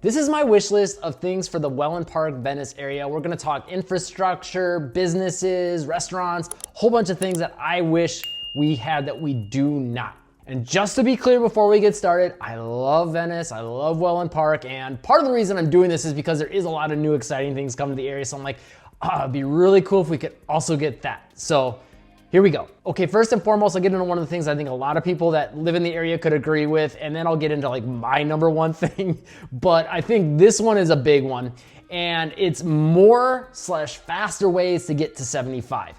This is my wish list of things for the Wellen Park, Venice area. We're gonna talk infrastructure, businesses, restaurants, a whole bunch of things that I wish we had that we do not. And just to be clear before we get started, I love Venice, I love Wellen Park, and part of the reason I'm doing this is because there is a lot of new exciting things coming to the area, so I'm like, it'd be really cool if we could also get that. So here we go. Okay, first and foremost, I'll get into one of the things I think a lot of people that live in the area could agree with, and then I'll get into like my number one thing. But I think this one is a big one, and it's more/faster ways to get to 75.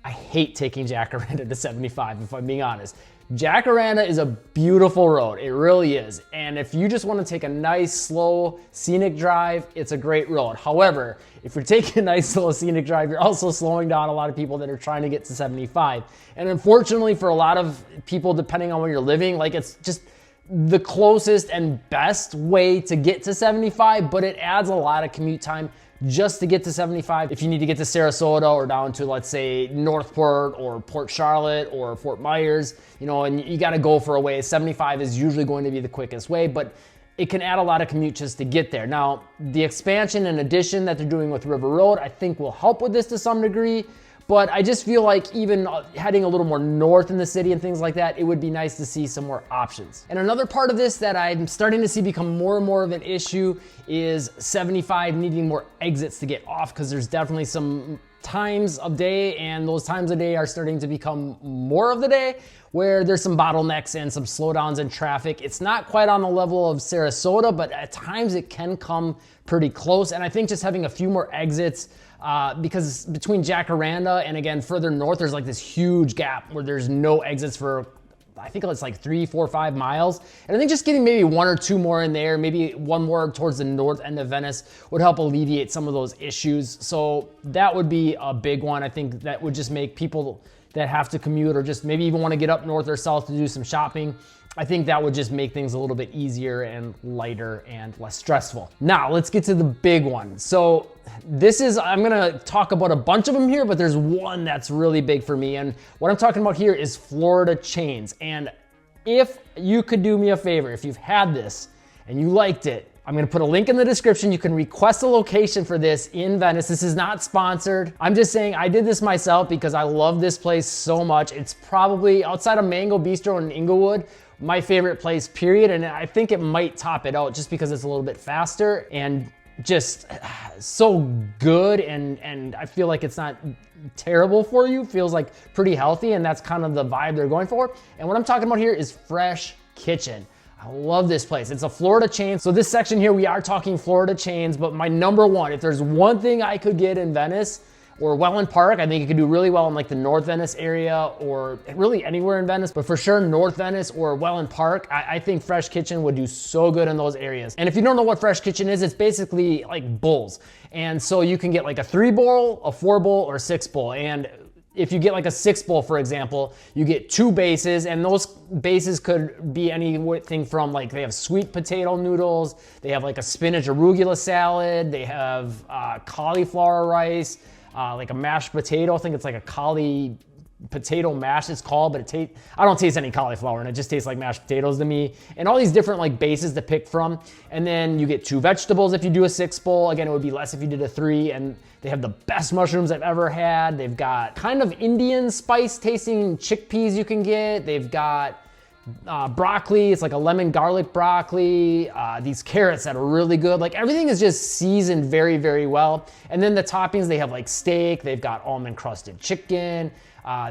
I hate taking Jacaranda to 75, if I'm being honest. Jacaranda is a beautiful road, it really is. And if you just want to take a nice, slow, scenic drive, it's a great road. However, if you're taking a nice, slow, scenic drive, you're also slowing down a lot of people that are trying to get to 75. And unfortunately for a lot of people, depending on where you're living, like it's just the closest and best way to get to 75, but it adds a lot of commute time just to get to 75. If you need to get to Sarasota or down to, let's say, Northport or Port Charlotte or Fort Myers, and you gotta go for a way, 75 is usually going to be the quickest way, but it can add a lot of commute just to get there. Now, the expansion and addition that they're doing with River Road, I think will help with this to some degree, but I just feel like even heading a little more north in the city and things like that, it would be nice to see some more options. And another part of this that I'm starting to see become more and more of an issue is 75 needing more exits to get off, because there's definitely some times of day, and those times of day are starting to become more of the day, where there's some bottlenecks and some slowdowns in traffic. It's not quite on the level of Sarasota, but at times it can come pretty close. And I think just having a few more exits, because between Jacaranda and again further north, there's like this huge gap where there's no exits for, I think it's like 3, 4, 5 miles. And I think just getting maybe 1 or 2 more in there, maybe one more towards the north end of Venice, would help alleviate some of those issues. So that would be a big one. I think that would just make people that have to commute or just maybe even want to get up north or south to do some shopping, I think that would just make things a little bit easier and lighter and less stressful. Now, let's get to the big one. So I'm gonna talk about a bunch of them here, but there's one that's really big for me. And what I'm talking about here is Florida chains. And if you could do me a favor, if you've had this and you liked it, I'm gonna put a link in the description. You can request a location for this in Venice. This is not sponsored. I'm just saying I did this myself because I love this place so much. It's probably, outside of Mango Bistro in Inglewood, my favorite place, period. And I think it might top it out just because it's a little bit faster and just so good. And I feel like it's not terrible for you. Feels like pretty healthy, and that's kind of the vibe they're going for. And what I'm talking about here is Fresh Kitchen. I love this place. It's a Florida chain. So this section here, we are talking Florida chains, but my number one, if there's one thing I could get in Venice or Wellen Park, I think it could do really well in like the North Venice area or really anywhere in Venice, but for sure North Venice or Wellen Park, I think Fresh Kitchen would do so good in those areas. And if you don't know what Fresh Kitchen is, it's basically like bowls. And so you can get like a 3 bowl, a 4 bowl, or a 6 bowl. And if you get like a 6 bowl, for example, you get 2 bases, and those bases could be anything from like, they have sweet potato noodles, they have like a spinach arugula salad, they have cauliflower rice, like a mashed potato. I think it's like a cauli potato mash it's called, but I don't taste any cauliflower, and it just tastes like mashed potatoes to me. And all these different like bases to pick from. And then you get 2 vegetables if you do a 6 bowl. Again, it would be less if you did a 3. And they have the best mushrooms I've ever had. They've got kind of Indian spice tasting chickpeas you can get. They've got broccoli, it's like a lemon garlic broccoli, these carrots that are really good. Like everything is just seasoned very, very well. And then the toppings, they have like steak, they've got almond crusted chicken,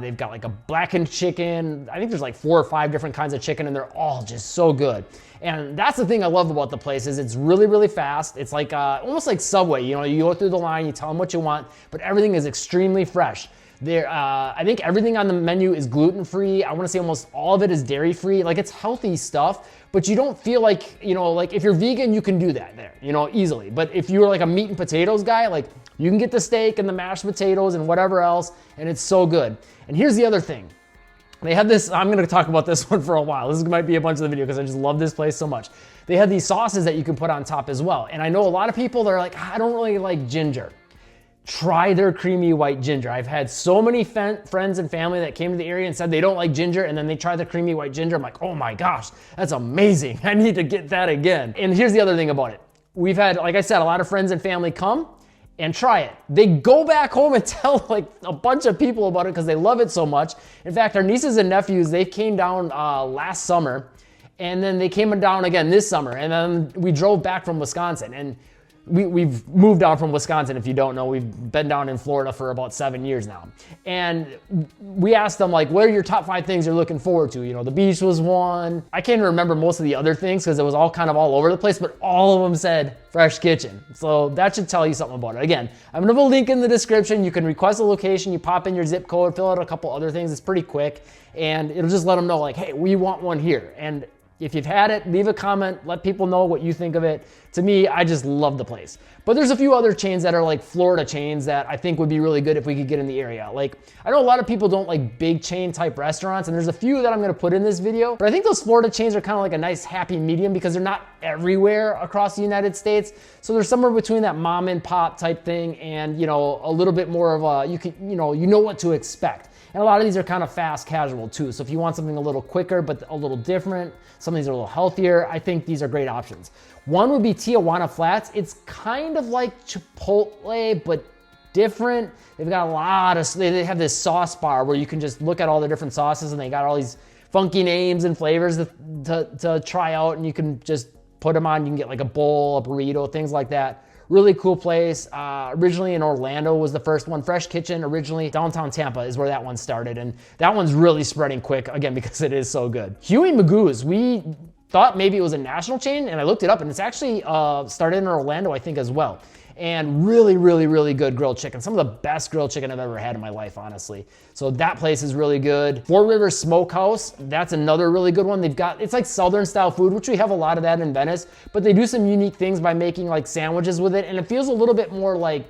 they've got like a blackened chicken. I think there's like 4 or 5 different kinds of chicken, and they're all just so good. And that's the thing I love about the place, is it's really, really fast. It's like almost like Subway. You go through the line, you tell them what you want, but everything is extremely fresh. I think everything on the menu is gluten-free. I want to say almost all of it is dairy-free. Like, it's healthy stuff, but you don't feel like, like if you're vegan, you can do that there, easily. But if you're like a meat and potatoes guy, like you can get the steak and the mashed potatoes and whatever else, and it's so good. And here's the other thing. They have this, I'm going to talk about this one for a while. This might be a bunch of the video because I just love this place so much. They have these sauces that you can put on top as well. And I know a lot of people that are like, I don't really like ginger. Try their creamy white ginger. I've had so many friends and family that came to the area and said they don't like ginger, and then they try the creamy white ginger. I'm like, oh my gosh, that's amazing. I need to get that again. And here's the other thing about it. we've had, like I said, a lot of friends and family come and try it. They go back home and tell like a bunch of people about it because they love it so much. In fact, our nieces and nephews, they came down last summer, and then they came down again this summer, and then we drove back from Wisconsin. And we've moved down from Wisconsin, if you don't know. We've been down in Florida for about 7 years now. And we asked them, like, what are your top 5 things you're looking forward to? You know, the beach was one. I can't even remember most of the other things because it was all kind of all over the place, but all of them said Fresh Kitchen. So that should tell you something about it. Again, I'm gonna have a link in the description. You can request a location, you pop in your zip code, fill out a couple other things. It's pretty quick, and it'll just let them know, like, hey, we want one here. And if you've had it, leave a comment, let people know what you think of it. To me, I just love the place. But there's a few other chains that are like Florida chains that I think would be really good if we could get in the area. Like, I know a lot of people don't like big chain type restaurants, and there's a few that I'm gonna put in this video, but I think those Florida chains are kind of like a nice happy medium because they're not everywhere across the United States. So they're somewhere between that mom and pop type thing and, you know, a little bit more of a, you know what to expect. And a lot of these are kind of fast casual too. So if you want something a little quicker, but a little different, some of these are a little healthier, I think these are great options. One would be Tijuana Flats. It's kind of like Chipotle, but different. They've got a lot of, they have this sauce bar where you can just look at all the different sauces, and they got all these funky names and flavors to try out, and you can just put them on. You can get like a bowl, a burrito, things like that. Really cool place. Originally in Orlando was the first one. Fresh Kitchen, originally downtown Tampa is where that one started. And that one's really spreading quick, again, because it is so good. Huey Magoo's, we thought maybe it was a national chain, and I looked it up, and it's actually started in Orlando, I think, as well. And really, really, really good grilled chicken. Some of the best grilled chicken I've ever had in my life, honestly. So that place is really good. Four Rivers Smokehouse, that's another really good one. They've got, it's like Southern style food, which we have a lot of that in Venice, but they do some unique things by making like sandwiches with it. And it feels a little bit more like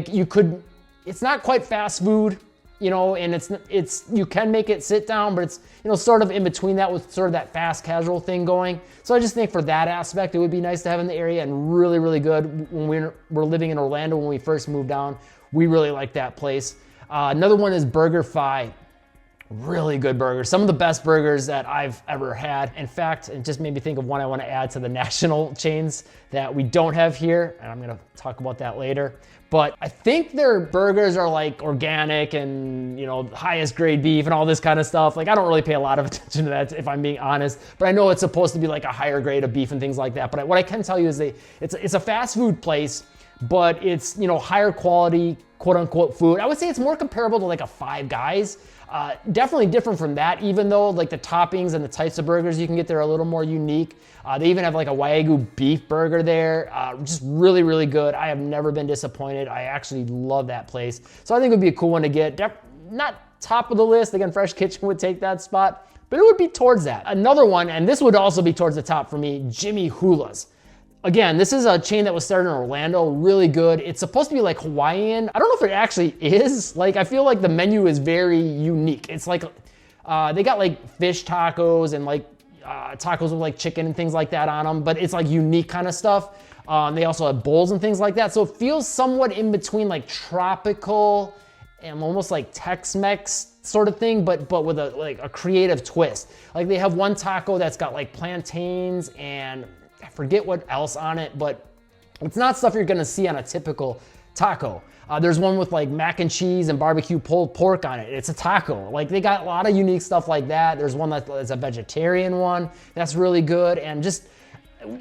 you could, it's not quite fast food, you know, and it's you can make it sit down, but it's, you know, sort of in between that with sort of that fast casual thing going. So I just think for that aspect, it would be nice to have in the area, and really, really good. When we were living in Orlando when we first moved down, we really liked that place. Another one is Burger Fi. Really good burgers. Some of the best burgers that I've ever had. In fact, it just made me think of one I want to add to the national chains that we don't have here, and I'm gonna talk about that later. But I think their burgers are like organic and, you know, highest grade beef and all this kind of stuff. Like, I don't really pay a lot of attention to that, if I'm being honest, but I know it's supposed to be like a higher grade of beef and things like that. But what I can tell you is it's a fast food place, but it's, you know, higher quality, quote unquote, food. I would say it's more comparable to like a Five Guys. Definitely different from that, even though like the toppings and the types of burgers you can get there are a little more unique. They even have like a Wagyu beef burger there. Just really, really good. I have never been disappointed. I actually love that place. So I think it would be a cool one to get. Not top of the list. Again, Fresh Kitchen would take that spot, but it would be towards that. Another one, and this would also be towards the top for me, Jimmy Hula's. Again, this is a chain that was started in Orlando, really good. It's supposed to be like Hawaiian. I don't know if it actually is. Like, I feel like the menu is very unique. It's like, they got like fish tacos and like tacos with like chicken and things like that on them, but it's like unique kind of stuff. They also have bowls and things like that. So it feels somewhat in between like tropical and almost like Tex-Mex sort of thing, but with a creative twist. Like, they have one taco that's got like plantains and I forget what else on it, but it's not stuff you're gonna see on a typical taco. There's one with like mac and cheese and barbecue pulled pork on it. It's a taco. Like, they got a lot of unique stuff like that. There's one that's a vegetarian one that's really good. And just,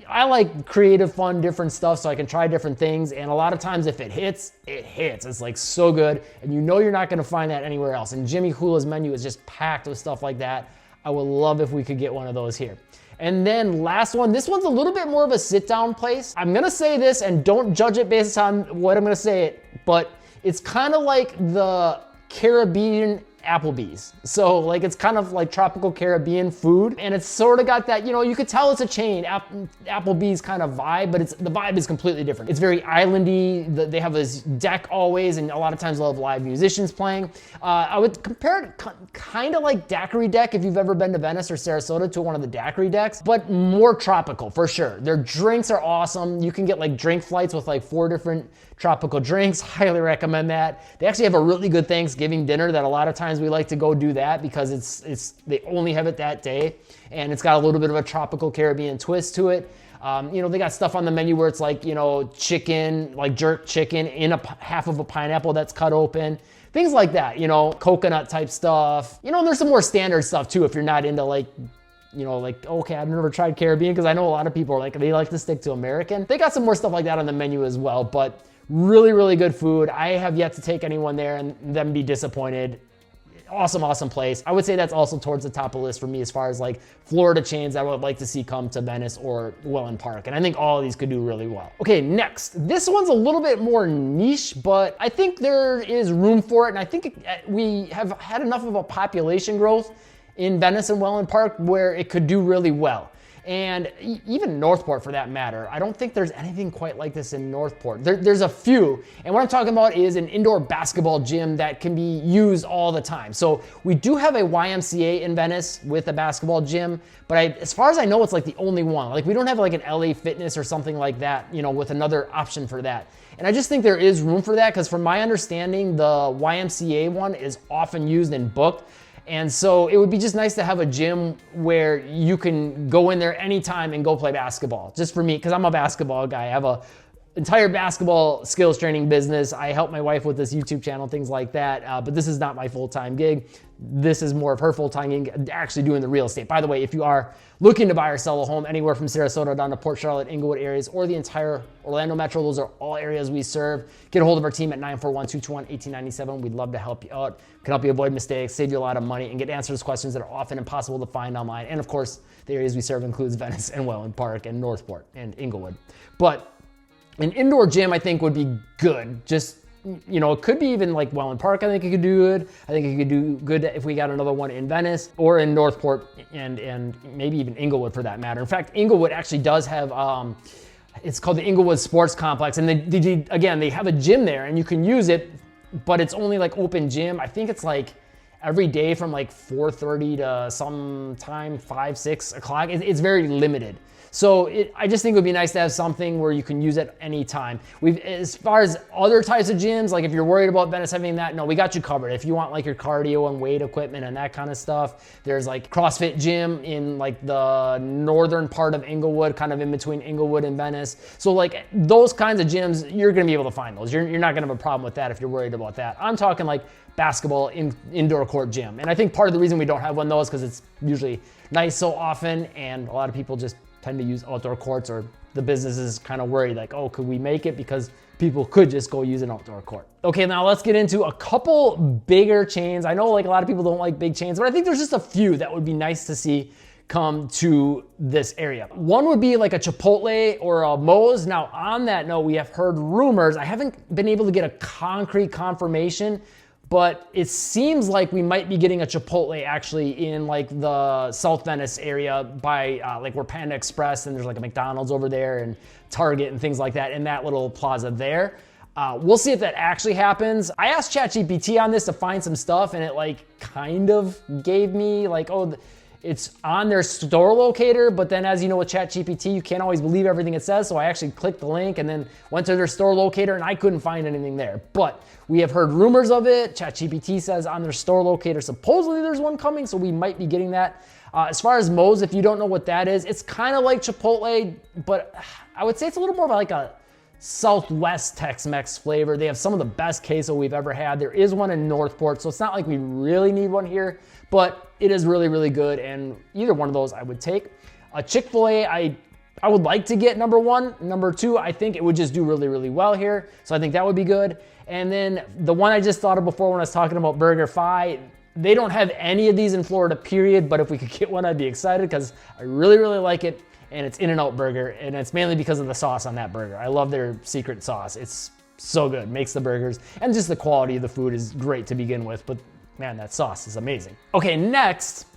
I like creative, fun, different stuff so I can try different things. And a lot of times if it hits, it hits. It's like so good. And you know you're not gonna find that anywhere else. And Jimmy Hula's menu is just packed with stuff like that. I would love if we could get one of those here. And then last one, this one's a little bit more of a sit down place. I'm gonna say this and don't judge it based on what I'm gonna say it, but it's kind of like the Caribbean Applebee's. So like, it's kind of like tropical Caribbean food, and it's sort of got that, you know, you could tell it's a chain, Applebee's kind of vibe, but the vibe is completely different. It's very islandy. They have this deck always, and a lot of times they'll have live musicians playing. I would compare it kind of like Daiquiri Deck, if you've ever been to Venice or Sarasota, to one of the Daiquiri decks, but more tropical for sure. Their drinks are awesome. You can get like drink flights with like 4 different tropical drinks. Highly recommend that. They actually have a really good Thanksgiving dinner that a lot of times we like to go do that because they only have it that day, and it's got a little bit of a tropical Caribbean twist to it. You know, they got stuff on the menu where it's like, you know, chicken, like jerk chicken in half of a pineapple that's cut open. Things like that, you know, coconut type stuff. You know, and there's some more standard stuff too if you're not into like, you know, like, okay, I've never tried Caribbean, because I know a lot of people are like, they like to stick to American. They got some more stuff like that on the menu as well, but really, really good food. I have yet to take anyone there and them be disappointed. Awesome, awesome place. I would say that's also towards the top of the list for me as far as like Florida chains I would like to see come to Venice or Wellen Park. And I think all of these could do really well. Okay, next. This one's a little bit more niche, but I think there is room for it. And I think we have had enough of a population growth in Venice and Wellen Park where it could do really well. And even Northport for that matter. I don't think there's anything quite like this in Northport. There's a few, and what I'm talking about is an indoor basketball gym that can be used all the time. So we do have a YMCA in Venice with a basketball gym, but as far as I know, it's like the only one. Like we don't have like an LA Fitness or something like that, you know, with another option for that. And I just think there is room for that, because from my understanding, the YMCA one is often used and booked. And so it would be just nice to have a gym where you can go in there anytime and go play basketball. Just for me, because I'm a basketball guy. I have a entire basketball skills training business. I help my wife with this YouTube channel, things like that. But this is not my full-time gig. This is more of her full-time gig, actually doing the real estate. By the way, if you are looking to buy or sell a home anywhere from Sarasota down to Port Charlotte, Inglewood areas, or the entire Orlando Metro, those are all areas we serve. Get a hold of our team at 941-221-1897. We'd love to help you out. Can help you avoid mistakes, save you a lot of money, and get answers to questions that are often impossible to find online. And of course, the areas we serve includes Venice and Wellen Park and Northport and Inglewood. But an indoor gym, I think, would be good. Just, you know, it could be even like Wellen Park, I think it could do good. I think it could do good if we got another one in Venice or in Northport and maybe even Inglewood for that matter. In fact, Inglewood actually does have, it's called the Inglewood Sports Complex. And they have a gym there and you can use it, but it's only like open gym. I think it's like every day from like 4:30 to sometime 5, 6 o'clock. It's very limited. So I just think it would be nice to have something where you can use it anytime. As far as other types of gyms, like if you're worried about Venice having that, no, we got you covered. If you want like your cardio and weight equipment and that kind of stuff, there's like CrossFit gym in like the northern part of Inglewood, kind of in between Inglewood and Venice. So like those kinds of gyms, you're gonna be able to find those. You're not gonna have a problem with that if you're worried about that. I'm talking like basketball indoor court gym. And I think part of the reason we don't have one of those is because it's usually nice so often and a lot of people just tend to use outdoor courts, or the business is kind of worried like, oh, could we make it? Because people could just go use an outdoor court. Okay, now let's get into a couple bigger chains. I know like a lot of people don't like big chains, but I think there's just a few that would be nice to see come to this area. One would be like a Chipotle or a Moe's. Now on that note, we have heard rumors. I haven't been able to get a concrete confirmation, but it seems like we might be getting a Chipotle actually in like the South Venice area by like where Panda Express, and there's like a McDonald's over there and Target and things like that in that little plaza there. We'll see if that actually happens. I asked ChatGPT on this to find some stuff, and it like kind of gave me like, oh, it's on their store locator, but then as you know with ChatGPT, you can't always believe everything it says. So I actually clicked the link and then went to their store locator and I couldn't find anything there. But we have heard rumors of it. ChatGPT says on their store locator, supposedly there's one coming, so we might be getting that. As far as Moe's, if you don't know what that is, it's kind of like Chipotle, but I would say it's a little more like a Southwest Tex-Mex flavor. They have some of the best queso we've ever had. There is one in Northport, so it's not like we really need one here, but it is really, really good, and either one of those I would take. A Chick-fil-A, I would like to get number one. Number two, I think it would just do really, really well here, so I think that would be good. And then the one I just thought of before when I was talking about Burger Fi, they don't have any of these in Florida, period, but if we could get one, I'd be excited because I really, really like it. And it's In-N-Out Burger, and it's mainly because of the sauce on that burger. I love their secret sauce. It's so good, makes the burgers, and just the quality of the food is great to begin with, but man, that sauce is amazing. Okay, next,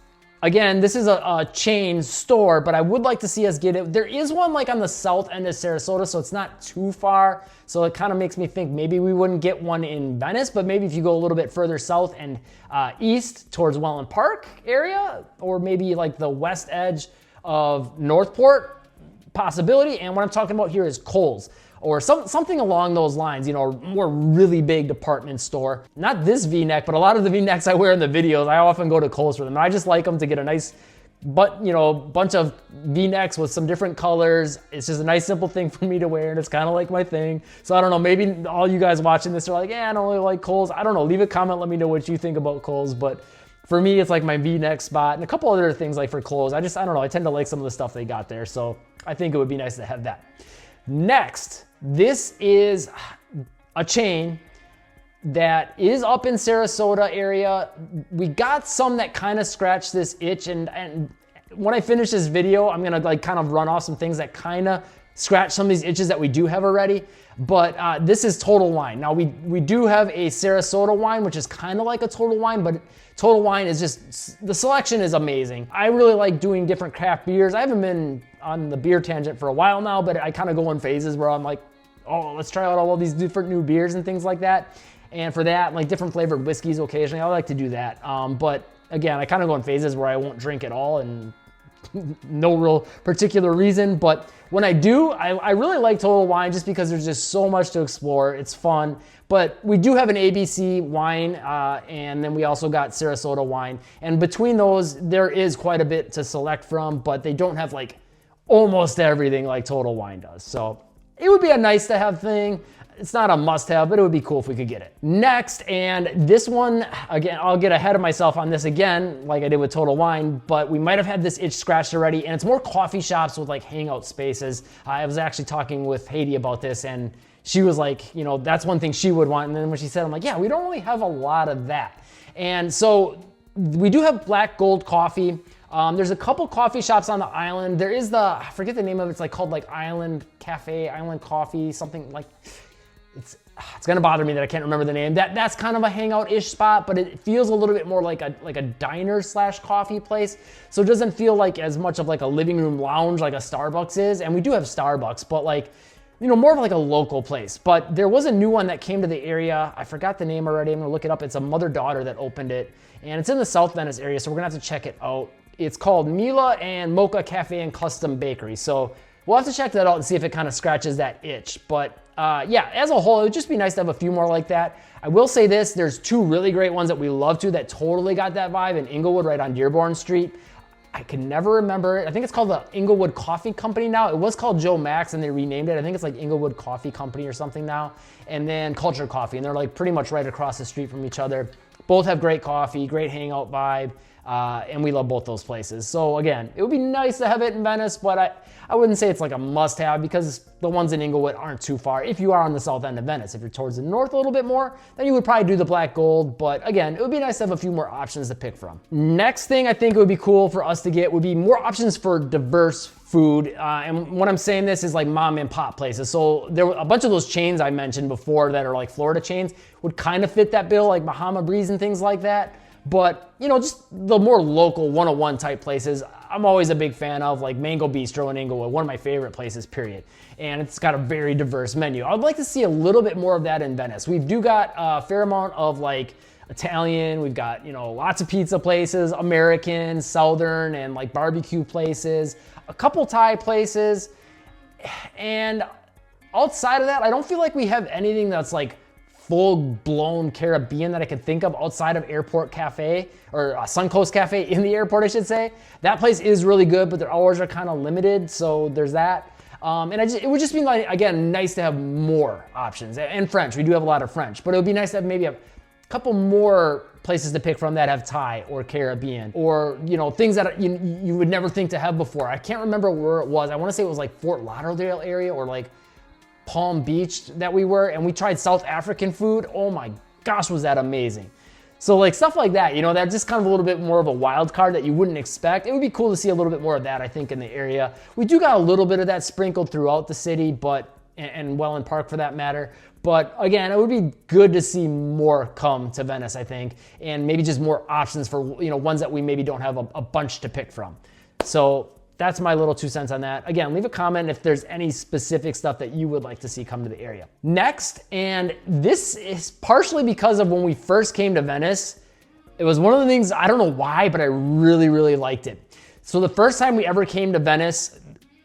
again, this is a chain store, but I would like to see us get it. There is one like on the south end of Sarasota, so it's not too far, so it kind of makes me think maybe we wouldn't get one in Venice, but maybe if you go a little bit further south and east towards Wellen Park area, or maybe like the west edge of Northport, possibility. And what I'm talking about here is Kohl's or something along those lines, you know, more really big department store. Not this V-neck, but a lot of the V-necks I wear in the videos, I often go to Kohl's for them. I just like them to get a nice but you know, bunch of V-necks with some different colors. It's just a nice simple thing for me to wear, and it's kind of like my thing. So I don't know, maybe all you guys watching this are like, yeah, I don't really like Kohl's. I don't know, leave a comment, let me know what you think about Kohl's, but for me, it's like my V-neck spot and a couple other things like for clothes. I don't know, I tend to like some of the stuff they got there, so I think it would be nice to have that. Next, this is a chain that is up in Sarasota area. We got some that kind of scratched this itch, and when I finish this video, I'm gonna like kind of run off some things that kind of scratch some of these itches that we do have already. But this is Total Wine. Now we do have a Sarasota wine, which is kind of like a Total Wine, but Total Wine is just, the selection is amazing. I really like doing different craft beers. I haven't been on the beer tangent for a while now, but I kind of go in phases where I'm like, oh, let's try out all these different new beers and things like that. And for that, like different flavored whiskeys occasionally, I like to do that. But again, I kind of go in phases where I won't drink at all and no real particular reason. But when I do, I really like Total Wine just because there's just so much to explore. It's fun. But we do have an ABC wine, and then we also got Sarasota wine. And between those, there is quite a bit to select from, but they don't have like almost everything like Total Wine does. So it would be a nice to have thing. It's not a must-have, but it would be cool if we could get it. Next, and this one, again, I'll get ahead of myself on this again, like I did with Total Wine, but we might have had this itch scratched already, and it's more coffee shops with like hangout spaces. I was actually talking with Haiti about this, and she was like, you know, that's one thing she would want. And then when she said, I'm like, yeah, we don't really have a lot of that. And so we do have Black Gold Coffee. There's a couple coffee shops on the island. There is I forget the name of it. It's like called like Island Cafe, Island Coffee, something like. It's gonna bother me that I can't remember the name. That's kind of a hangout-ish spot, but it feels a little bit more like a diner / coffee place. So it doesn't feel like as much of like a living room lounge like a Starbucks is. And we do have Starbucks, but like, you know, more of like a local place. But there was a new one that came to the area. I forgot the name already. I'm gonna look it up. It's a mother-daughter that opened it, and it's in the South Venice area. So we're gonna have to check it out. It's called Mila and Mocha Cafe and Custom Bakery. So we'll have to check that out and see if it kind of scratches that itch. But yeah, as a whole, it would just be nice to have a few more like that. I will say this, there's two really great ones that we love to that totally got that vibe in Inglewood right on Dearborn Street. I can never remember it. I think it's called the Inglewood Coffee Company now. It was called Joe Max and they renamed it. I think it's like Inglewood Coffee Company or something now. And then Culture Coffee, and they're like pretty much right across the street from each other. Both have great coffee, great hangout vibe. And we love both those places. So again, it would be nice to have it in Venice, but I wouldn't say it's like a must-have because the ones in Inglewood aren't too far if you are on the south end of Venice. If you're towards the north a little bit more, then you would probably do the Black Gold. But again, it would be nice to have a few more options to pick from. Next thing I think it would be cool for us to get would be more options for diverse food. And when I'm saying this is like mom and pop places. So there were a bunch of those chains I mentioned before that are like Florida chains would kind of fit that bill, like Bahama Breeze and things like that. But, you know, just the more local 101 type places, I'm always a big fan of, like Mango Bistro in Inglewood, one of my favorite places, period. And it's got a very diverse menu. I'd like to see a little bit more of that in Venice. We do got a fair amount of like Italian, we've got, you know, lots of pizza places, American, Southern, and like barbecue places, a couple Thai places. And outside of that, I don't feel like we have anything that's like full-blown Caribbean that I could think of outside of Airport Cafe, or Suncoast Cafe in the airport, I should say. That place is really good, but their hours are kind of limited, so there's that. And it would just be like, again, nice to have more options. And French, we do have a lot of French, but it would be nice to have maybe a couple more places to pick from that have Thai or Caribbean, or, you know, things that you would never think to have before. I can't remember where it was. I want to say it was like Fort Lauderdale area or like Palm Beach that we were, and we tried South African food. Oh my gosh, was that amazing. So like stuff like that, you know, that's just kind of a little bit more of a wild card that you wouldn't expect. It would be cool to see a little bit more of that, I think, in the area. We do got a little bit of that sprinkled throughout the city, but, and Wellen Park for that matter. But again, it would be good to see more come to Venice, I think, and maybe just more options for, you know, ones that we maybe don't have a bunch to pick from. So that's my little 2 cents on that. Again, leave a comment if there's any specific stuff that you would like to see come to the area. Next, and this is partially because of when we first came to Venice, it was one of the things, I don't know why, but I really, really liked it. So the first time we ever came to Venice,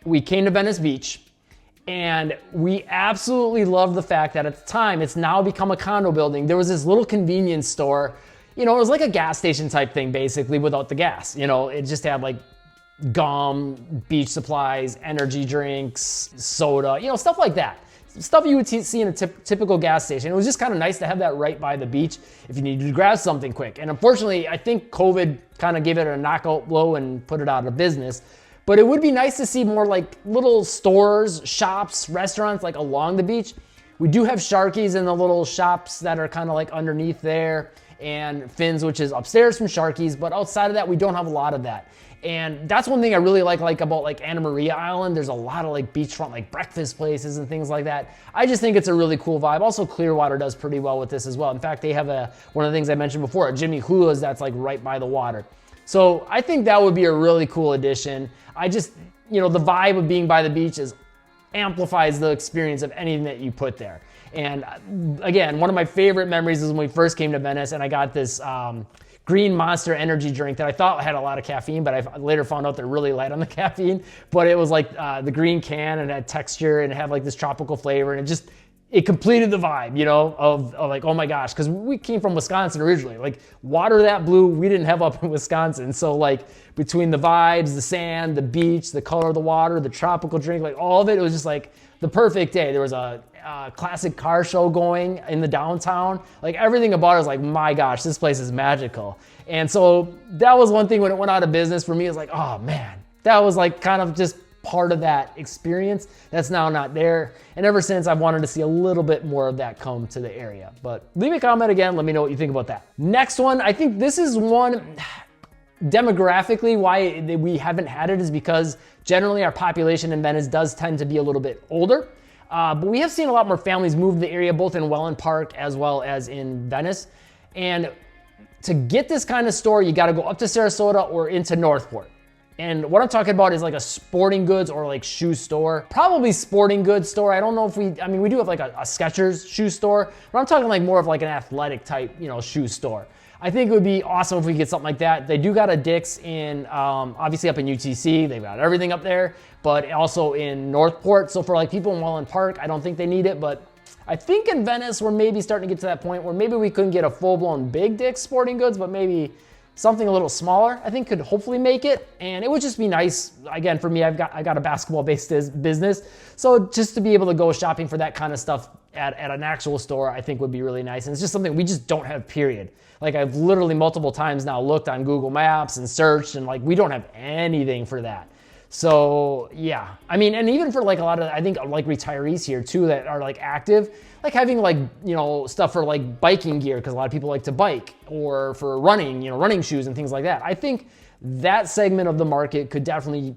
we came to Venice Beach, and we absolutely loved the fact that at the time, it's now become a condo building. There was this little convenience store. You know, it was like a gas station type thing, basically, without the gas. You know, it just had like gum, beach supplies, energy drinks, soda, stuff like that. Stuff you would see in a typical gas station. It was just kind of nice to have that right by the beach if you needed to grab something quick. And unfortunately, I think COVID kind of gave it a knockout blow and put it out of business. But it would be nice to see more like little stores, shops, restaurants like along the beach. We do have Sharky's in the little shops that are kind of like underneath there, and Finn's, which is upstairs from Sharky's, but outside of that, we don't have a lot of that. And that's one thing I really like about like Anna Maria Island. There's a lot of like beachfront, like breakfast places and things like that. I just think it's a really cool vibe. Also, Clearwater does pretty well with this as well. In fact, they have one of the things I mentioned before, a Jimmy Hula's that's like right by the water. So I think that would be a really cool addition. I just, the vibe of being by the beach amplifies the experience of anything that you put there. And again, one of my favorite memories is when we first came to Venice and I got this green Monster energy drink that I thought had a lot of caffeine, but I later found out they're really light on the caffeine. But it was like the green can and it had texture and it had like this tropical flavor, and it completed the vibe, of like, oh my gosh, because we came from Wisconsin originally. Like water that blue, we didn't have up in Wisconsin. So like between the vibes, the sand, the beach, the color of the water, the tropical drink, like all of it, it was just like the perfect day. There was a classic car show going in the downtown. Like everything about it was like, my gosh, this place is magical. And so that was one thing when it went out of business for me. It was like, oh man, that was like kind of just part of that experience that's now not there. And ever since, I've wanted to see a little bit more of that come to the area. But leave a comment again, let me know what you think about that. Next one, I think this is one demographically why we haven't had it is because generally our population in Venice does tend to be a little bit older. But we have seen a lot more families move to the area, both in Wellen Park as well as in Venice. And to get this kind of store, you got to go up to Sarasota or into Northport. And what I'm talking about is like a sporting goods or like shoe store, probably sporting goods store. I don't know if we do have like a Skechers shoe store, but I'm talking like more of like an athletic type, shoe store. I think it would be awesome if we could get something like that. They do got a Dick's in, obviously up in UTC, they've got everything up there, but also in Northport. So for like people in Wellen Park, I don't think they need it, but I think in Venice, we're maybe starting to get to that point where maybe we couldn't get a full-blown big Dick's sporting goods, but maybe something a little smaller, I think could hopefully make it. And it would just be nice. Again, for me, I got a basketball-based business. So just to be able to go shopping for that kind of stuff at an actual store, I think would be really nice. And it's just something we just don't have, period. Like I've literally multiple times now looked on Google Maps and searched, and like we don't have anything for that. So yeah, and even for like a lot of, I think like retirees here too that are like active, like having like, stuff for like biking gear, because a lot of people like to bike, or for running, running shoes and things like that. I think that segment of the market could definitely,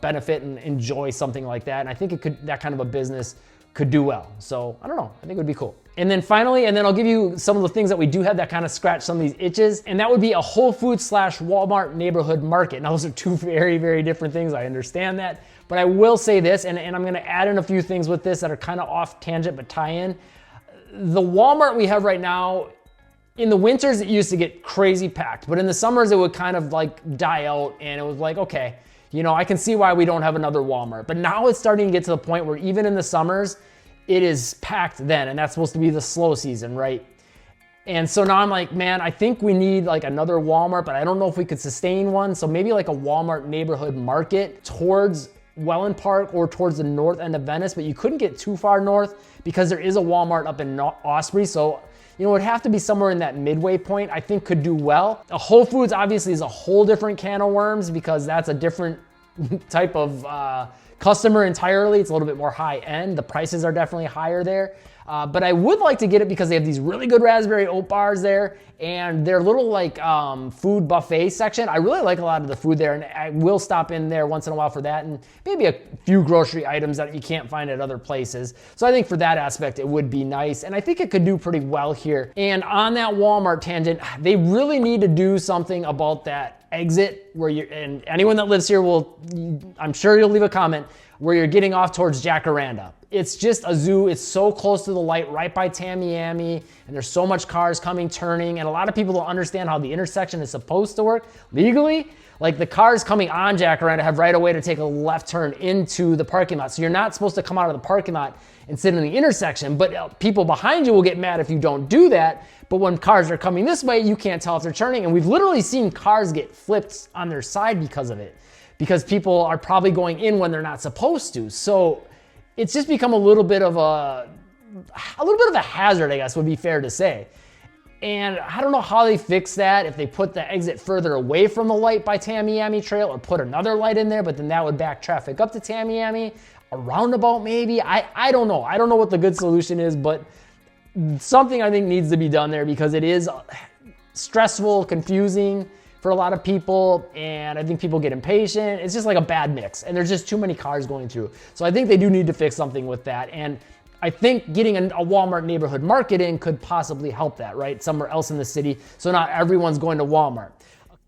benefit and enjoy something like that. And I think that kind of a business could do well. So I don't know, I think it would be cool. And then finally, I'll give you some of the things that we do have that kind of scratch some of these itches. And that would be a Whole Foods / Walmart neighborhood market. Now those are two very, very different things. I understand that. But I will say this, and I'm gonna add in a few things with this that are kind of off tangent but tie in. The Walmart we have right now, in the winters it used to get crazy packed, but in the summers it would kind of like die out, and it was like, okay, I can see why we don't have another Walmart. But now it's starting to get to the point where even in the summers, it is packed then, and that's supposed to be the slow season, right? And so now I'm like, man, I think we need like another Walmart, but I don't know if we could sustain one. So maybe like a Walmart neighborhood market towards Wellen Park or towards the north end of Venice, but you couldn't get too far north because there is a Walmart up in Osprey. So, it would have to be somewhere in that midway point, I think could do well. A Whole Foods obviously is a whole different can of worms because that's a different type of customer entirely. It's a little bit more high end. The prices are definitely higher there. But I would like to get it because they have these really good raspberry oat bars there, and their little like food buffet section. I really like a lot of the food there, and I will stop in there once in a while for that, and maybe a few grocery items that you can't find at other places. So I think for that aspect, it would be nice, and I think it could do pretty well here. And on that Walmart tangent, they really need to do something about that exit where and anyone that lives here I'm sure you'll leave a comment, where you're getting off towards Jacaranda. It's just a zoo. It's so close to the light, right by Tamiami, and there's so much cars coming, turning, and a lot of people don't understand how the intersection is supposed to work legally. Like the cars coming on Jacaranda have right away to take a left turn into the parking lot. So you're not supposed to come out of the parking lot and sit in the intersection, but people behind you will get mad if you don't do that. But when cars are coming this way, you can't tell if they're turning, and we've literally seen cars get flipped on their side because of it. because people are probably going in when they're not supposed to. So it's just become a little bit of a hazard, I guess would be fair to say. And I don't know how they fix that, if they put the exit further away from the light by Tamiami Trail or put another light in there, but then that would back traffic up to Tamiami, a roundabout maybe. I don't know. I don't know what the good solution is, but something I think needs to be done there because it is stressful, confusing for a lot of people, and I think people get impatient. It's just like a bad mix, and there's just too many cars going through. So I think they do need to fix something with that. And I think getting a Walmart neighborhood market in could possibly help that, right? Somewhere else in the city, so not everyone's going to Walmart.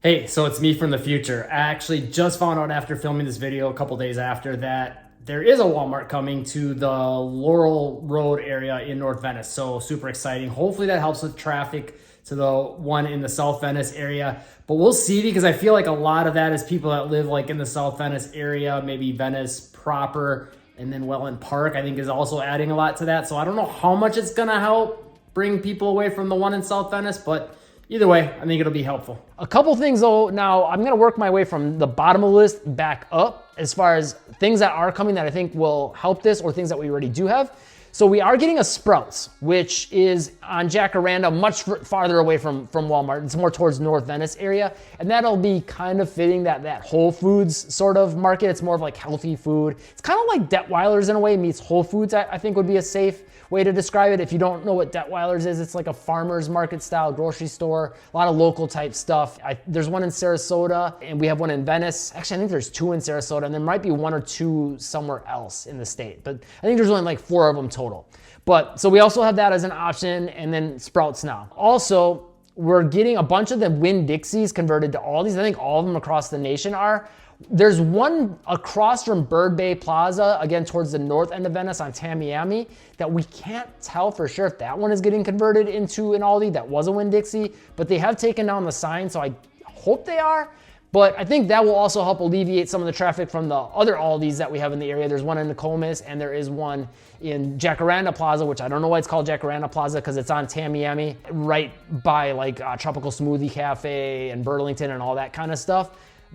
Hey, so it's me from the future. I actually just found out after filming this video a couple days after that there is a Walmart coming to the Laurel Road area in North Venice. So super exciting. Hopefully that helps with traffic to the one in the South Venice area. But we'll see, because I feel like a lot of that is people that live like in the South Venice area, maybe Venice proper, and then Wellen Park, I think, is also adding a lot to that. So I don't know how much it's gonna help bring people away from the one in South Venice, but either way, I think it'll be helpful. A couple things though, now I'm gonna work my way from the bottom of the list back up as far as things that are coming that I think will help this, or things that we already do have. So we are getting a Sprouts, which is on Jacaranda, much farther away from Walmart. It's more towards North Venice area. And that'll be kind of fitting that Whole Foods sort of market. It's more of like healthy food. It's kind of like Detweiler's in a way meets Whole Foods, I think would be a safe way to describe it. If you don't know what Detweiler's is, it's like a farmer's market style grocery store, a lot of local type stuff. There's one in Sarasota, and we have one in Venice. Actually, I think there's two in Sarasota, and there might be one or two somewhere else in the state, but I think there's only like 4 of them total. But so we also have that as an option, and then Sprouts now. Also, we're getting a bunch of the Winn-Dixies converted to Aldi's. I think all of them across the nation are. There's one across from Bird Bay Plaza, again towards the north end of Venice on Tamiami, that we can't tell for sure if that one is getting converted into an Aldi. That was a Winn-Dixie, but they have taken down the sign, so I hope they are. But I think that will also help alleviate some of the traffic from the other Aldis that we have in the area. There's one in Nokomis, and there is one in Jacaranda Plaza, which I don't know why it's called Jacaranda Plaza, because it's on Tamiami, right by like Tropical Smoothie Cafe and Burlington and all that kind of stuff.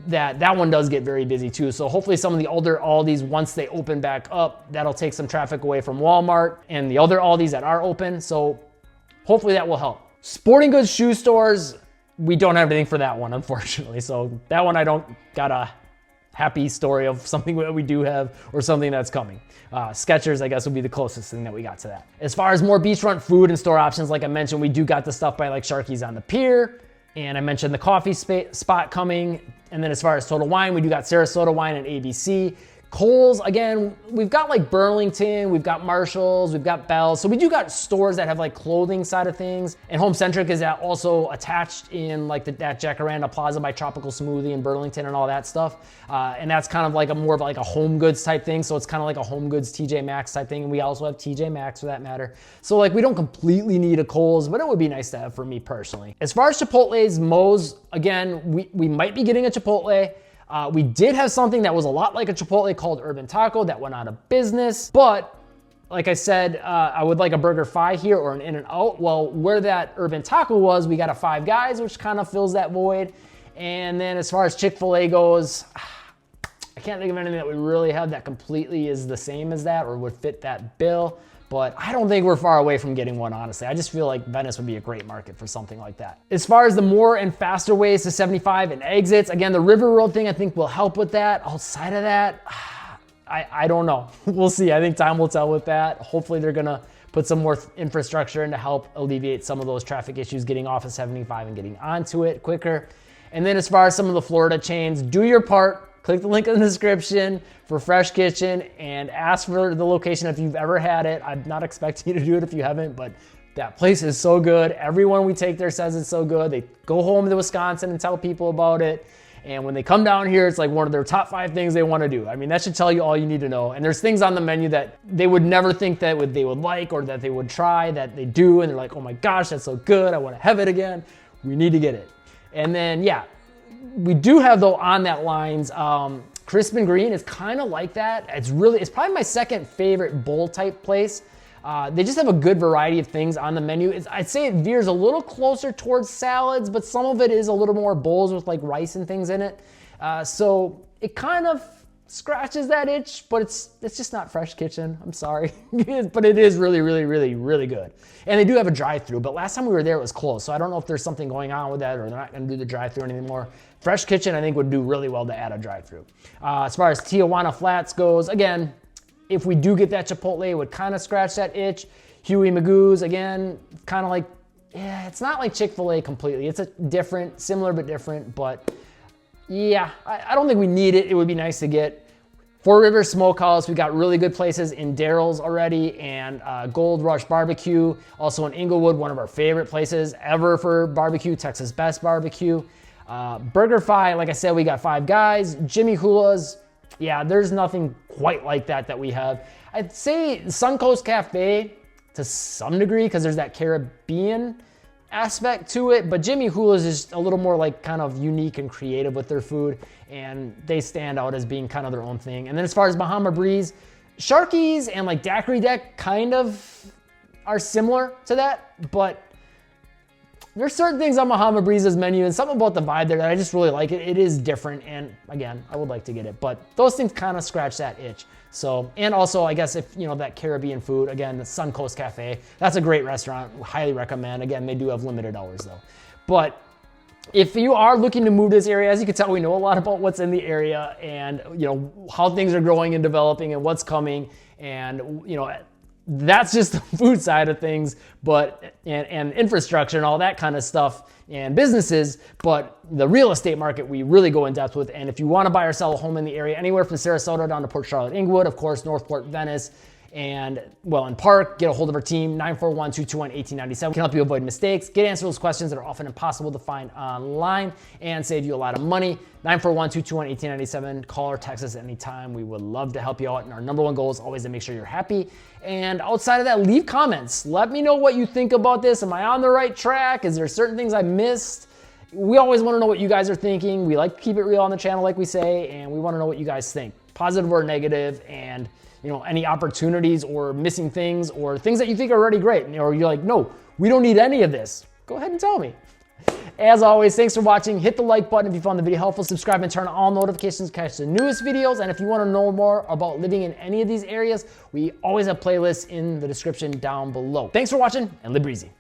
That one does get very busy too. So hopefully some of the older Aldis, once they open back up, that'll take some traffic away from Walmart and the other Aldis that are open. So hopefully that will help. Sporting goods shoe stores, we don't have anything for that one, unfortunately. So that one I don't got a happy story of something that we do have or something that's coming. Skechers, I guess, would be the closest thing that we got to that. As far as more beachfront food and store options, like I mentioned, we do got the stuff by like Sharky's on the Pier. And I mentioned the coffee spot coming. And then as far as Total Wine, we do got Sarasota Wine and ABC. Kohl's, again, we've got like Burlington, we've got Marshalls, we've got Bell's. So we do got stores that have like clothing side of things. And Home Centric is also attached in like that Jacaranda Plaza by Tropical Smoothie in Burlington and all that stuff. And that's kind of like more of like a home goods type thing. So it's kind of like a home goods TJ Maxx type thing. And we also have TJ Maxx for that matter. So like we don't completely need a Kohl's, but it would be nice to have for me personally. As far as Chipotle's, Moe's, again, we might be getting a Chipotle. We did have something that was a lot like a Chipotle called Urban Taco that went out of business, but like I said, I would like a BurgerFi here or an In-N-Out. Well, where that Urban Taco was, we got a Five Guys, which kind of fills that void. And then as far as Chick-fil-A goes, I can't think of anything that we really have that completely is the same as that or would fit that bill. But I don't think we're far away from getting one, honestly. I just feel like Venice would be a great market for something like that. As far as the more and faster ways to 75 and exits, again, the River Road thing I think will help with that. Outside of that, I don't know. We'll see. I think time will tell with that. Hopefully they're gonna put some more infrastructure in to help alleviate some of those traffic issues getting off of 75 and getting onto it quicker. And then as far as some of the Florida chains, do your part. Click the link in the description for Fresh Kitchen and ask for the location if you've ever had it. I'm not expecting you to do it if you haven't, but that place is so good. Everyone we take there says it's so good. They go home to Wisconsin and tell people about it. And when they come down here, it's like one of their top 5 things they want to do. I mean, that should tell you all you need to know. And there's things on the menu that they would never think that they would like or that they would try that they do. And they're like, oh my gosh, that's so good. I want to have it again. We need to get it. And then, yeah. We do have though on that lines, Crisp and Green is kind of like that. It's probably my second favorite bowl type place. They just have a good variety of things on the menu. I'd say it veers a little closer towards salads, but some of it is a little more bowls with like rice and things in it. So it kind of scratches that itch, but it's just not Fresh Kitchen. I'm sorry, but it is really, really, really, really good. And they do have a drive-through, but last time we were there, it was closed. So I don't know if there's something going on with that or they're not gonna do the drive-through anymore. Fresh Kitchen, I think, would do really well to add a drive-through. As far as Tijuana Flats goes, again, if we do get that Chipotle, it would kind of scratch that itch. Huey Magoo's, again, kind of like, yeah, it's not like Chick-fil-A completely. It's a different, similar but different, but yeah, I don't think we need it. It would be nice to get. Four Rivers Smokehouse, we got really good places in Daryl's already, and Gold Rush Barbecue, also in Inglewood, one of our favorite places ever for barbecue, Texas Best Barbecue. BurgerFi, like I said, we got Five Guys. Jimmy Hula's, yeah, there's nothing quite like that we have. I'd say Suncoast Cafe to some degree, because there's that Caribbean aspect to it, but Jimmy Hula's is a little more like kind of unique and creative with their food, and they stand out as being kind of their own thing. And then as far as Bahama Breeze, Sharky's and like Daiquiri Deck kind of are similar to that, but there's certain things on Bahama Breeze's menu and something about the vibe there that I just really like. It is different, and again, I would like to get it, but those things kind of scratch that itch. So, and also I guess if, you know, that Caribbean food, again, the Suncoast Cafe, that's a great restaurant, highly recommend. Again, they do have limited hours though. But if you are looking to move to this area, as you can tell, we know a lot about what's in the area and, you know, how things are growing and developing and what's coming, and, you know, that's just the food side of things, but and infrastructure and all that kind of stuff and businesses, but the real estate market we really go in depth with. And if you want to buy or sell a home in the area, anywhere from Sarasota down to Port Charlotte, Inglewood, of course, Northport, Venice, and Wellen Park, get a hold of our team, 941-221-1897. We can help you avoid mistakes, get answer those questions that are often impossible to find online, and save you a lot of money. 941-221-1897. Call or text us anytime. We would love to help you out. And our number one goal is always to make sure you're happy. And outside of that, leave comments. Let me know what you think about this. Am I on the right track? Is there certain things I missed? We always want to know what you guys are thinking. We like to keep it real on the channel, like we say, and we want to know what you guys think, positive or negative, and you know, any opportunities or missing things or things that you think are already great, or you're like, no, we don't need any of this. Go ahead and tell me. As always, thanks for watching. Hit the like button if you found the video helpful. Subscribe and turn on all notifications to catch the newest videos. And if you want to know more about living in any of these areas, we always have playlists in the description down below. Thanks for watching, and live breezy.